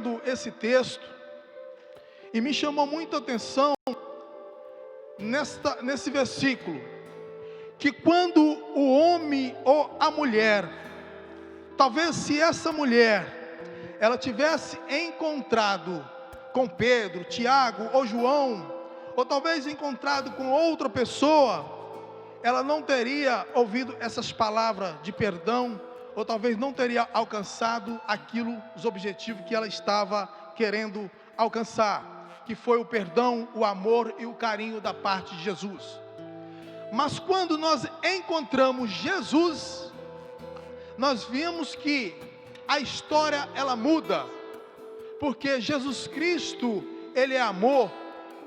lendo esse texto e me chamou muita atenção nesse versículo, que quando o homem ou a mulher, talvez se essa mulher, ela tivesse encontrado com Pedro, Tiago ou João, ou talvez encontrado com outra pessoa, ela não teria ouvido essas palavras de perdão, ou talvez não teria alcançado os objetivos que ela estava querendo alcançar, que foi o perdão, o amor e o carinho da parte de Jesus. Mas quando nós encontramos Jesus, nós vimos que a história ela muda, porque Jesus Cristo, Ele é amor,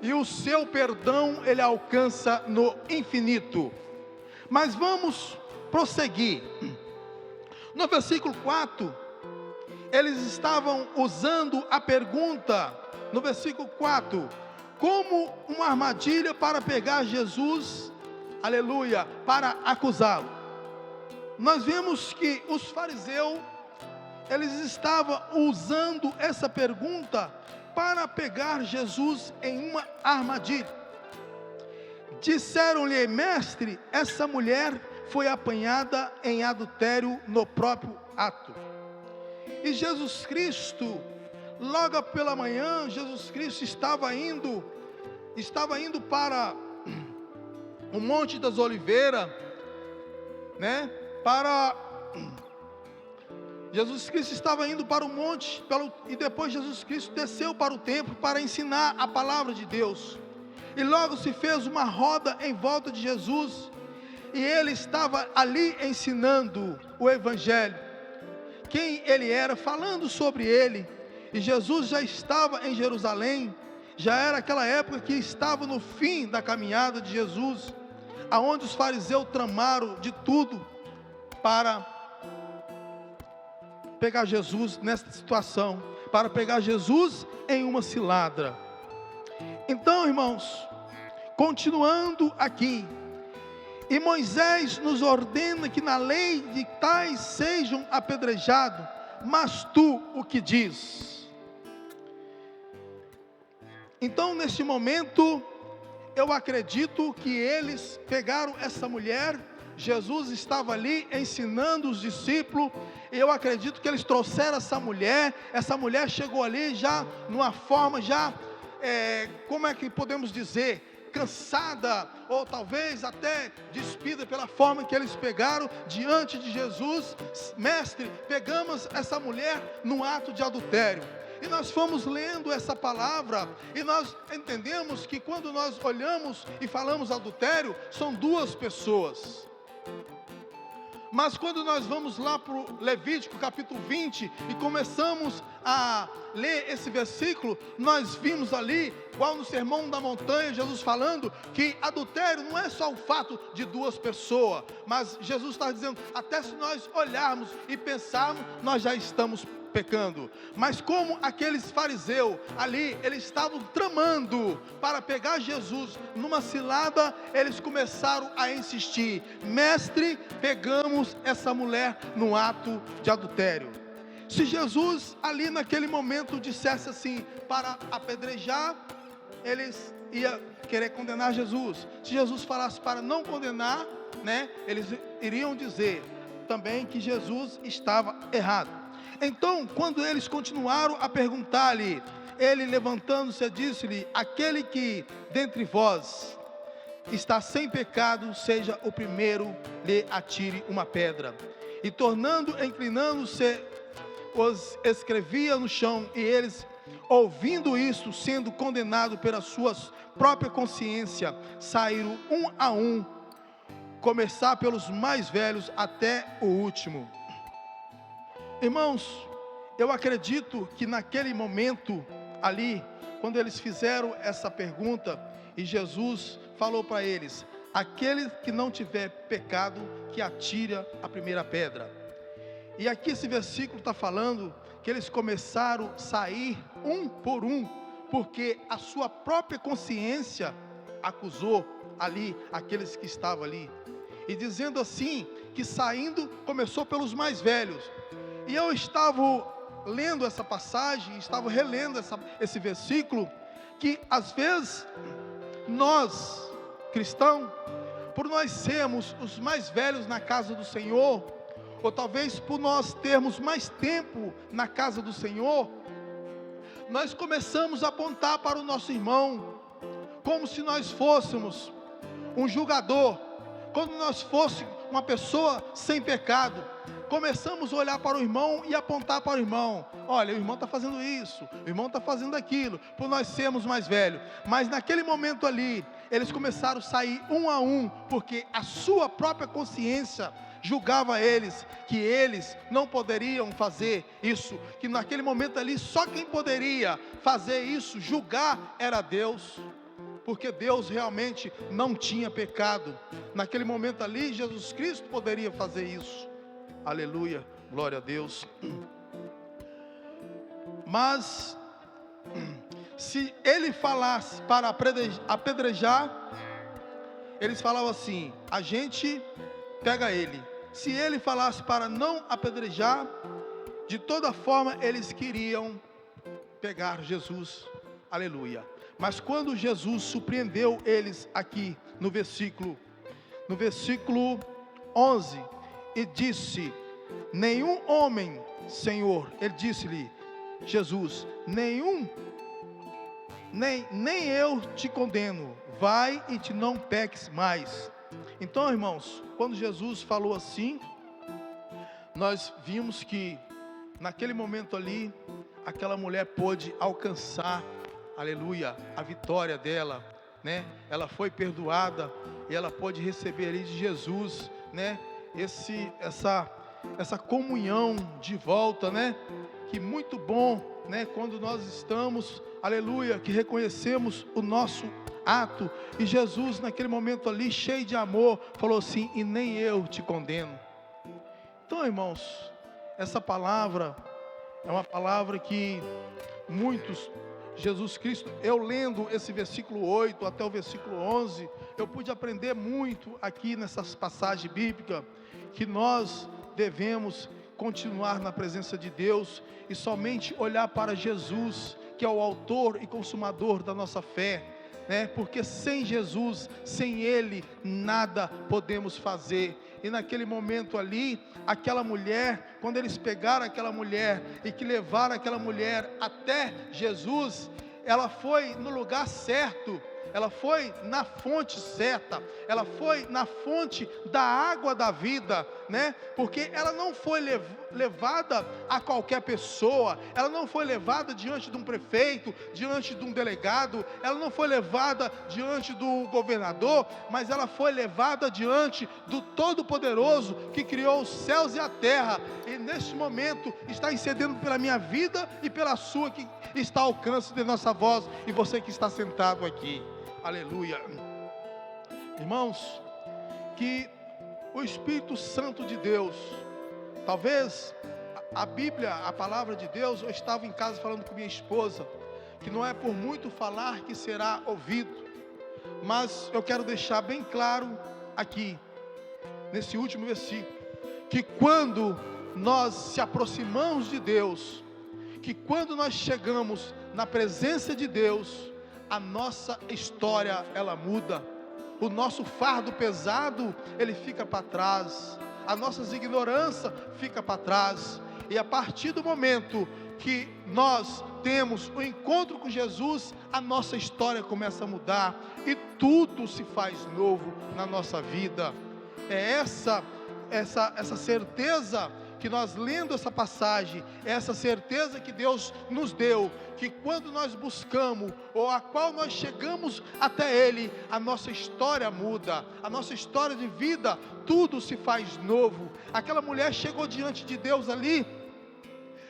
e o seu perdão Ele alcança no infinito. Mas vamos prosseguir. No versículo 4, eles estavam usando a pergunta, no versículo 4, como uma armadilha para pegar Jesus, aleluia, para acusá-lo. Nós vimos que os fariseus, eles estavam usando essa pergunta para pegar Jesus em uma armadilha. Disseram-lhe: mestre, essa mulher foi apanhada em adultério no próprio ato. E Jesus Cristo, logo pela manhã, Jesus Cristo estava indo para o Monte das Oliveiras, né? Jesus Cristo estava indo para o monte, e depois Jesus Cristo desceu para o templo para ensinar a palavra de Deus. E logo se fez uma roda em volta de Jesus, e ele estava ali ensinando o Evangelho, quem ele era, falando sobre ele. E Jesus já estava em Jerusalém, já era aquela época que estava no fim da caminhada de Jesus, aonde os fariseus tramaram de tudo para pegar Jesus nessa situação, para pegar Jesus em uma cilada. Então, irmãos, continuando aqui, e Moisés nos ordena que na lei de tais sejam apedrejados, mas tu o que diz? Então, neste momento, eu acredito que eles pegaram essa mulher, Jesus estava ali ensinando os discípulos, e eu acredito que eles trouxeram essa mulher chegou ali já numa forma como é que podemos dizer, cansada, ou talvez até despida pela forma que eles pegaram diante de Jesus. Mestre, pegamos essa mulher no ato de adultério. E nós fomos lendo essa palavra, e nós entendemos que quando nós olhamos e falamos adultério, são duas pessoas. Mas quando nós vamos lá para o Levítico capítulo 20 e começamos a ler esse versículo, nós vimos ali, igual no Sermão da Montanha, Jesus falando que adultério não é só o fato de duas pessoas, mas Jesus está dizendo, até se nós olharmos e pensarmos, nós já estamos pecando. Mas como aqueles fariseus ali, eles estavam tramando para pegar Jesus numa cilada, eles começaram a insistir: mestre, pegamos essa mulher no ato de adultério. Se Jesus ali naquele momento dissesse assim, para apedrejar, eles iam querer condenar Jesus. Se Jesus falasse para não condenar, né, eles iriam dizer também que Jesus estava errado. Então, quando eles continuaram a perguntar-lhe, ele levantando-se disse-lhe: aquele que dentre vós está sem pecado, seja o primeiro, lhe atire uma pedra. E inclinando-se, os escrevia no chão, e eles, ouvindo isto, sendo condenados pela sua própria consciência, saíram um a um, começar pelos mais velhos até o último. Irmãos, eu acredito que naquele momento ali, quando eles fizeram essa pergunta, e Jesus falou para eles: aquele que não tiver pecado, que atire a primeira pedra. E aqui esse versículo está falando que eles começaram a sair um por um, porque a sua própria consciência acusou ali aqueles que estavam ali, e dizendo assim, que saindo começou pelos mais velhos. E eu estava lendo essa passagem, estava relendo esse versículo, que às vezes nós, cristãos, por nós sermos os mais velhos na casa do Senhor, ou talvez por nós termos mais tempo na casa do Senhor, nós começamos a apontar para o nosso irmão, como se nós fôssemos um julgador, como nós fôssemos uma pessoa sem pecado. Começamos a olhar para o irmão e apontar para o irmão: olha, o irmão está fazendo isso, o irmão está fazendo aquilo, por nós sermos mais velhos. Mas naquele momento ali, eles começaram a sair um a um, porque a sua própria consciência julgava eles, que eles não poderiam fazer isso, que naquele momento ali, só quem poderia fazer isso, julgar, era Deus, porque Deus realmente não tinha pecado. Naquele momento ali, Jesus Cristo poderia fazer isso. Aleluia, glória a Deus. Mas se ele falasse para apedrejar, eles falavam assim: a gente pega ele. Se ele falasse para não apedrejar, de toda forma eles queriam pegar Jesus. Aleluia. Mas quando Jesus surpreendeu eles aqui no versículo 11, e disse: nenhum homem, Senhor, ele disse-lhe, Jesus, nem eu te condeno, vai e te não peques mais. Então, irmãos, quando Jesus falou assim, nós vimos que naquele momento ali, aquela mulher pôde alcançar, aleluia, a vitória dela, né? Ela foi perdoada e ela pôde receber ali de Jesus, né? Essa comunhão de volta, né? Que muito bom, né? Quando nós estamos, aleluia, que reconhecemos o nosso ato, e Jesus naquele momento ali, cheio de amor, falou assim: e nem eu te condeno. Então, irmãos, essa palavra é uma palavra que muitos, Jesus Cristo, eu lendo esse versículo 8 até o versículo 11, eu pude aprender muito aqui nessas passagens bíblicas, que nós devemos continuar na presença de Deus e somente olhar para Jesus, que é o autor e consumador da nossa fé, né? Porque sem Jesus, sem Ele, nada podemos fazer. E naquele momento ali, aquela mulher, quando eles pegaram aquela mulher e que levaram aquela mulher até Jesus, ela foi no lugar certo, ela foi na fonte certa, ela foi na fonte da água da vida, né? Porque ela não foi levada a qualquer pessoa, ela não foi levada diante de um prefeito, diante de um delegado, ela não foi levada diante do governador, mas ela foi levada diante do Todo-Poderoso, que criou os céus e a terra, e neste momento está intercedendo pela minha vida e pela sua, que está ao alcance de nossa voz, e você que está sentado aqui. Aleluia. Irmãos, que o Espírito Santo de Deus, talvez a Bíblia, a palavra de Deus, eu estava em casa falando com minha esposa, que não é por muito falar que será ouvido, mas eu quero deixar bem claro aqui, nesse último versículo, que quando nós se aproximamos de Deus, que quando nós chegamos na presença de Deus, a nossa história, ela muda. O nosso fardo pesado, ele fica para trás. A nossa ignorância fica para trás. E a partir do momento que nós temos o encontro com Jesus, a nossa história começa a mudar. E tudo se faz novo na nossa vida. É essa certeza que nós, lendo essa passagem, essa certeza que Deus nos deu, que quando nós buscamos, ou a qual nós chegamos até Ele, a nossa história muda, a nossa história de vida, tudo se faz novo. Aquela mulher chegou diante de Deus ali,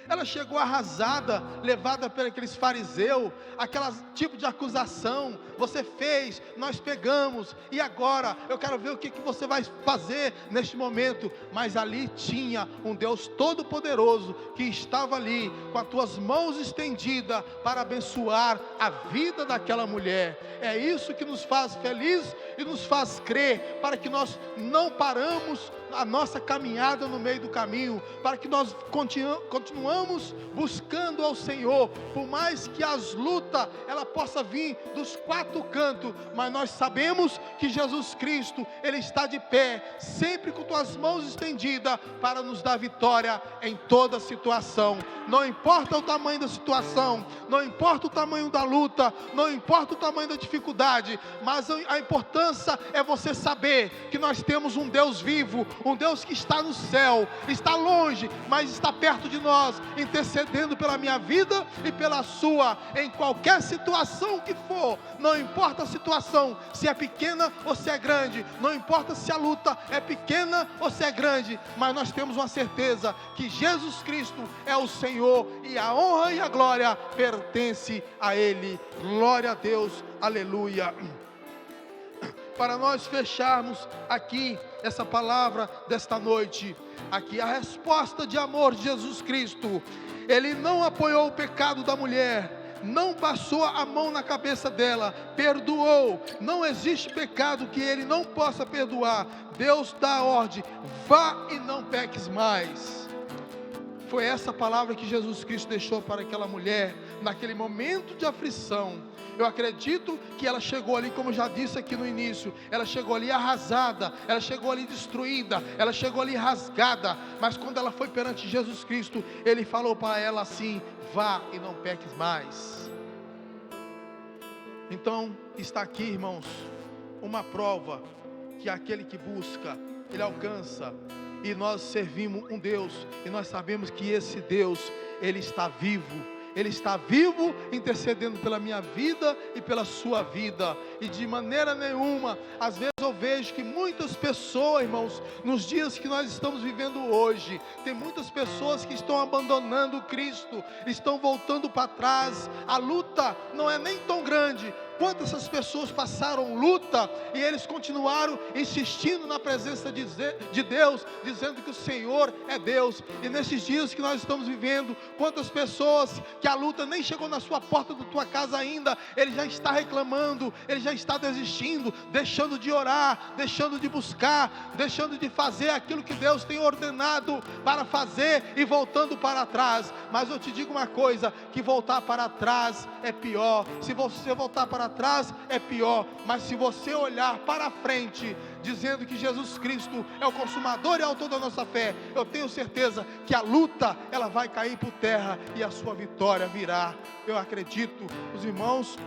ela chegou arrasada, levada por aqueles fariseus, aquele tipo de acusação: você fez, nós pegamos, e agora eu quero ver o que você vai fazer neste momento. Mas ali tinha um Deus Todo-Poderoso, que estava ali, com as tuas mãos estendidas, para abençoar a vida daquela mulher. É isso que nos faz feliz e nos faz crer, para que nós não paramos a nossa caminhada no meio do caminho, para que nós continuamos buscando ao Senhor, por mais que as lutas, ela possa vir dos quatro cantos, mas nós sabemos que Jesus Cristo, Ele está de pé, sempre com tuas mãos estendidas, para nos dar vitória em toda situação. Não importa o tamanho da situação, não importa o tamanho da luta, não importa o tamanho da dificuldade, mas a importância é você saber que nós temos um Deus vivo, um Deus que está no céu, está longe, mas está perto de nós, intercedendo pela minha vida e pela sua, em qualquer situação que for. Não importa a situação, se é pequena ou se é grande, não importa se a luta é pequena ou se é grande, mas nós temos uma certeza que Jesus Cristo é o Senhor, e a honra e a glória pertence a Ele. Glória a Deus, aleluia. Para nós fecharmos aqui essa palavra desta noite, aqui a resposta de amor de Jesus Cristo. Ele não apoiou o pecado da mulher, não passou a mão na cabeça dela, perdoou. Não existe pecado que Ele não possa perdoar. Deus dá a ordem: vá e não peques mais. Foi essa palavra que Jesus Cristo deixou para aquela mulher, naquele momento de aflição. Eu acredito que ela chegou ali, como eu já disse aqui no início, ela chegou ali arrasada, ela chegou ali destruída, ela chegou ali rasgada, mas quando ela foi perante Jesus Cristo, Ele falou para ela assim: vá e não peques mais. Então, está aqui, irmãos, uma prova que aquele que busca, ele alcança. E nós servimos um Deus, e nós sabemos que esse Deus, Ele está vivo. Ele está vivo, intercedendo pela minha vida e pela sua vida. E de maneira nenhuma, às vezes eu vejo que muitas pessoas, irmãos, nos dias que nós estamos vivendo hoje, tem muitas pessoas que estão abandonando Cristo, estão voltando para trás. A luta não é nem tão grande. Quantas essas pessoas passaram luta e eles continuaram insistindo na presença de Deus, dizendo que o Senhor é Deus. E nesses dias que nós estamos vivendo, quantas pessoas que a luta nem chegou na sua porta da tua casa ainda, ele já está reclamando, ele já está desistindo, deixando de orar, deixando de buscar, deixando de fazer aquilo que Deus tem ordenado para fazer e voltando para trás. Mas eu te digo uma coisa, que voltar para trás é pior. Se você voltar para trás é pior, mas se você olhar para frente, dizendo que Jesus Cristo é o consumador e autor da nossa fé, eu tenho certeza que a luta, ela vai cair por terra e a sua vitória virá. Eu acredito. Os irmãos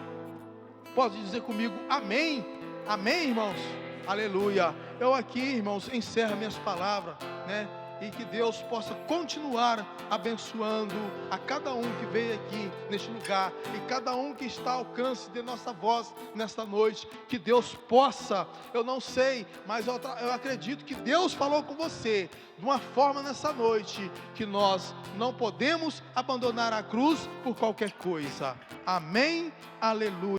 podem dizer comigo amém? Amém, irmãos? Aleluia. Eu aqui, irmãos, encerro minhas palavras, né? E que Deus possa continuar abençoando a cada um que veio aqui neste lugar, e cada um que está ao alcance de nossa voz nesta noite. Que Deus possa, eu não sei, mas eu acredito que Deus falou com você de uma forma nessa noite, que nós não podemos abandonar a cruz por qualquer coisa. Amém, aleluia.